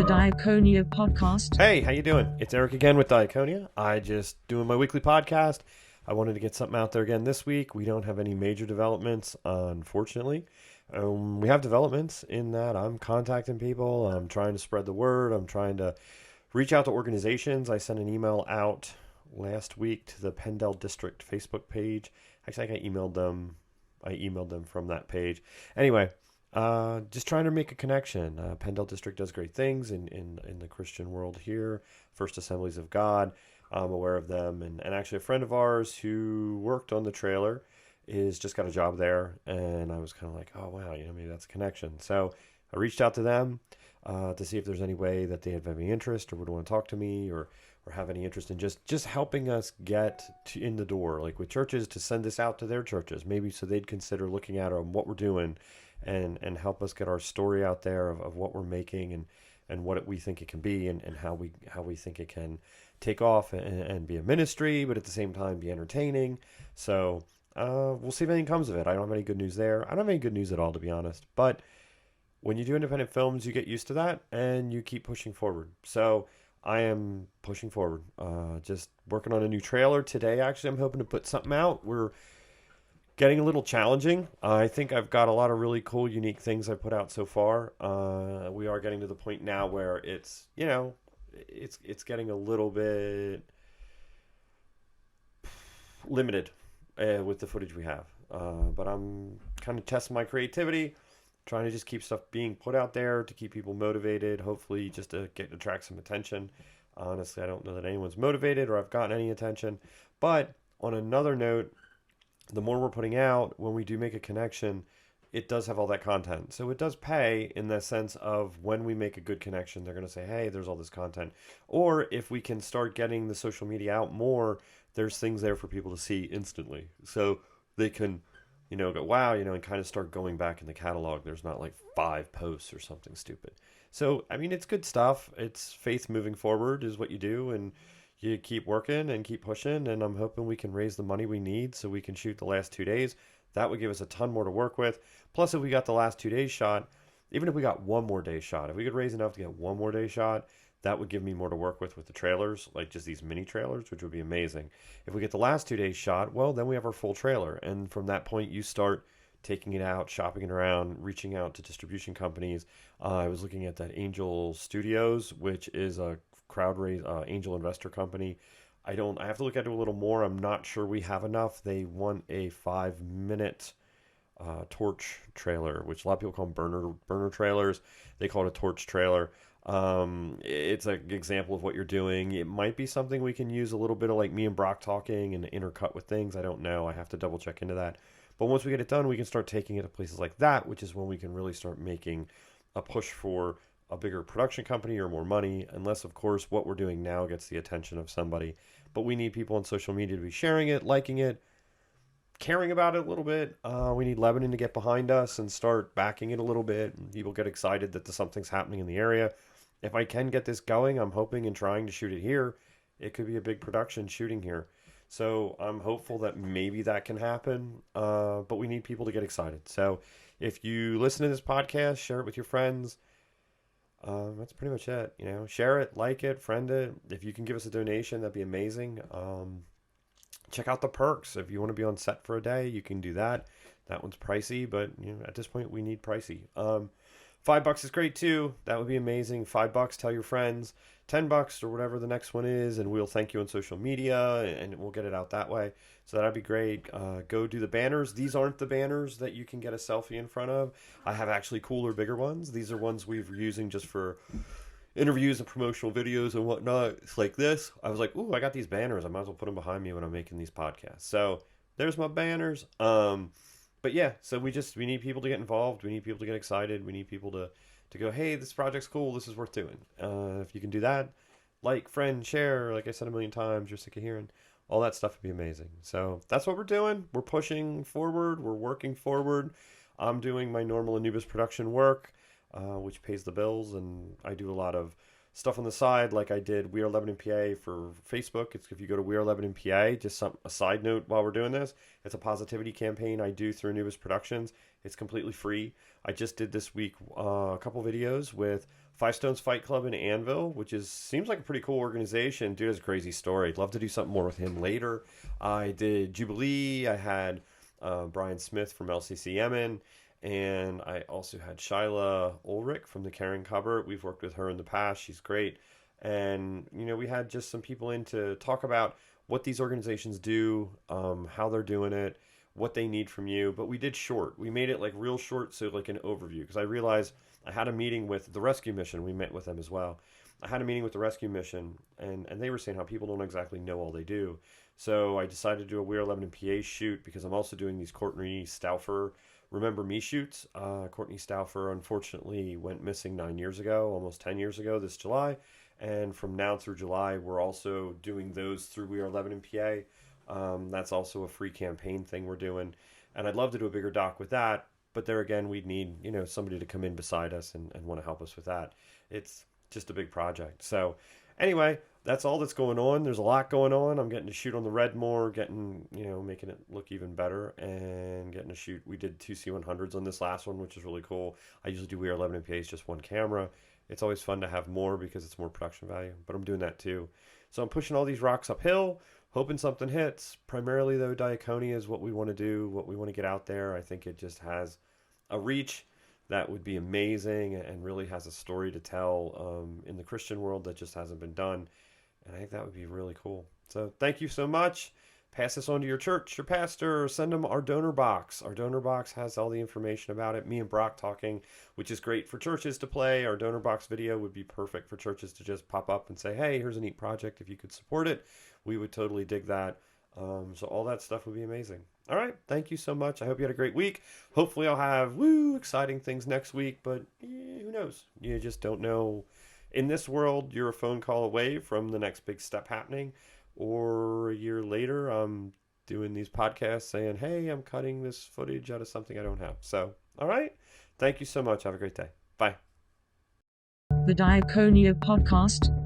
the Diakonia podcast. Hey, how you doing? It's Eric again with Diakonia. I just doing my weekly podcast. I wanted to get something out there again this week. We don't have any major developments, unfortunately. We have developments in that I'm contacting people. I'm trying to spread the word. I'm trying to reach out to organizations. I sent an email out last week to the Pendle District Facebook page. Actually, I think I emailed them from that page. Anyway, just trying to make a connection. Pendle District does great things in the Christian world here. First Assemblies of God. I'm aware of them. And actually a friend of ours who worked on the trailer is just got a job there. And I was kind of like, oh, wow, maybe that's a connection. So I reached out to them to see if there's any way that they have any interest or would want to talk to me or have any interest in just helping us get in the door, like with churches, to send this out to their churches, maybe so they'd consider looking at what we're doing and help us get our story out there of what we're making and what we think it can be and how we think it can take off and be a ministry, but at the same time be entertaining. So we'll see if anything comes of it. I don't have any good news there. I don't have any good news at all, to be honest. But when you do independent films, you get used to that and you keep pushing forward. So I am pushing forward. Just working on a new trailer today. Actually, I'm hoping to put something out. We're getting a little challenging. I think I've got a lot of really cool, unique things I've put out so far. We are getting to the point now where it's getting a little bit limited with the footage we have. But I'm kind of testing my creativity, trying to just keep stuff being put out there to keep people motivated, hopefully just to attract some attention. Honestly, I don't know that anyone's motivated or I've gotten any attention. But on another note, the more we're putting out, when we do make a connection, it does have all that content. So it does pay in the sense of when we make a good connection, they're going to say, hey, there's all this content. Or if we can start getting the social media out more, there's things there for people to see instantly. So they can, go, wow, and kind of start going back in the catalog. There's not like 5 posts or something stupid. So, it's good stuff. It's faith moving forward is what you do. And you keep working and keep pushing, and I'm hoping we can raise the money we need so we can shoot the last 2 days. That would give us a ton more to work with. Plus, if we got the last 2 days shot, even if we got one more day shot, if we could raise enough to get one more day shot, that would give me more to work with the trailers, like just these mini trailers, which would be amazing. If we get the last 2 days shot, well, then we have our full trailer. And from that point, you start taking it out, shopping it around, reaching out to distribution companies. I was looking at that Angel Studios, which is a crowd raise angel investor company. I have to look at it a little more. I'm not sure we have enough. They want a 5-minute torch trailer, which a lot of people call them burner trailers. They call it a torch trailer. It's an example of what you're doing. It might be something we can use a little bit of like me and Brock talking and intercut with things. I don't know. I have to double check into that. But once we get it done, we can start taking it to places like that, which is when we can really start making a push for a bigger production company or more money, unless, of course, what we're doing now gets the attention of somebody. But we need people on social media to be sharing it, liking it, caring about it a little bit. We need Lebanon to get behind us and start backing it a little bit. And people get excited that something's happening in the area. If I can get this going, I'm hoping and trying to shoot it here. It could be a big production shooting here. So I'm hopeful that maybe that can happen. But we need people to get excited. So if you listen to this podcast, share it with your friends. That's pretty much it. Share it, like it, friend it. If you can give us a donation, that'd be amazing. Check out the perks. If you want to be on set for a day, you can do that. That one's pricey, but at this point we need pricey. $5 is great too. That would be amazing. $5, tell your friends. $10 or whatever the next one is, and we'll thank you on social media, and we'll get it out that way. So that'd be great. Go do the banners. These aren't the banners that you can get a selfie in front of. I have actually cooler, bigger ones. These are ones we're using just for interviews and promotional videos and whatnot. It's like this. I was like, ooh, I got these banners. I might as well put them behind me when I'm making these podcasts. So there's my banners. But yeah, so we need people to get involved. We need people to get excited. We need people to go, hey, this project's cool. This is worth doing. If you can do that, like, friend, share, like I said a million times, you're sick of hearing, all that stuff would be amazing. So that's what we're doing. We're pushing forward. We're working forward. I'm doing my normal Anubis production work, which pays the bills. And I do a lot of stuff on the side, like I did We Are Lebanon PA for Facebook. It's if you go to We Are Lebanon PA, just a side note while we're doing this, it's a positivity campaign I do through Anubis Productions. It's completely free. I just did this week a couple videos with Five Stones Fight Club in Anvil, which seems like a pretty cool organization. Dude has a crazy story. I'd love to do something more with him later. I did Jubilee. I had Brian Smith from LCC Yemen. And I also had Shyla Ulrich from the Caring Cupboard. We've worked with her in the past. She's great. And, we had just some people in to talk about what these organizations do, how they're doing it, what they need from you. But we did short. We made it like real short, so like an overview. Because I realized I had a meeting with the Rescue Mission. We met with them as well. I had a meeting with the Rescue Mission, and they were saying how people don't exactly know all they do. So I decided to do a We Are Lebanon PA shoot because I'm also doing these Courtney Stauffer Remember Me shoots. Courtney Stauffer unfortunately went missing 9 years ago, almost 10 years ago this July. And from now through July, we're also doing those through We Are Lebanon PA. That's also a free campaign thing we're doing. And I'd love to do a bigger doc with that. But there again, we'd need, somebody to come in beside us and want to help us with that. It's just a big project. So anyway, that's all that's going on. There's a lot going on. I'm getting to shoot on the red more, getting, making it look even better, and getting to shoot. We did 2 C100s on this last one, which is really cool. I usually do We Are Lebanon PAs, just one camera. It's always fun to have more because it's more production value, but I'm doing that too. So I'm pushing all these rocks uphill, hoping something hits. Primarily, though, Diakonia is what we want to do, what we want to get out there. I think it just has a reach that would be amazing and really has a story to tell in the Christian world that just hasn't been done. And I think that would be really cool. So thank you so much. Pass this on to your church, your pastor, send them our donor box. Our donor box has all the information about it. Me and Brock talking, which is great for churches to play. Our donor box video would be perfect for churches to just pop up and say, hey, here's a neat project. If you could support it, we would totally dig that. So all that stuff would be amazing. All right. Thank you so much. I hope you had a great week. Hopefully I'll have exciting things next week, but who knows? You just don't know. In this world, you're a phone call away from the next big step happening. Or a year later, I'm doing these podcasts saying, hey, I'm cutting this footage out of something I don't have. So, all right. Thank you so much. Have a great day. Bye. The Diakonia Podcast.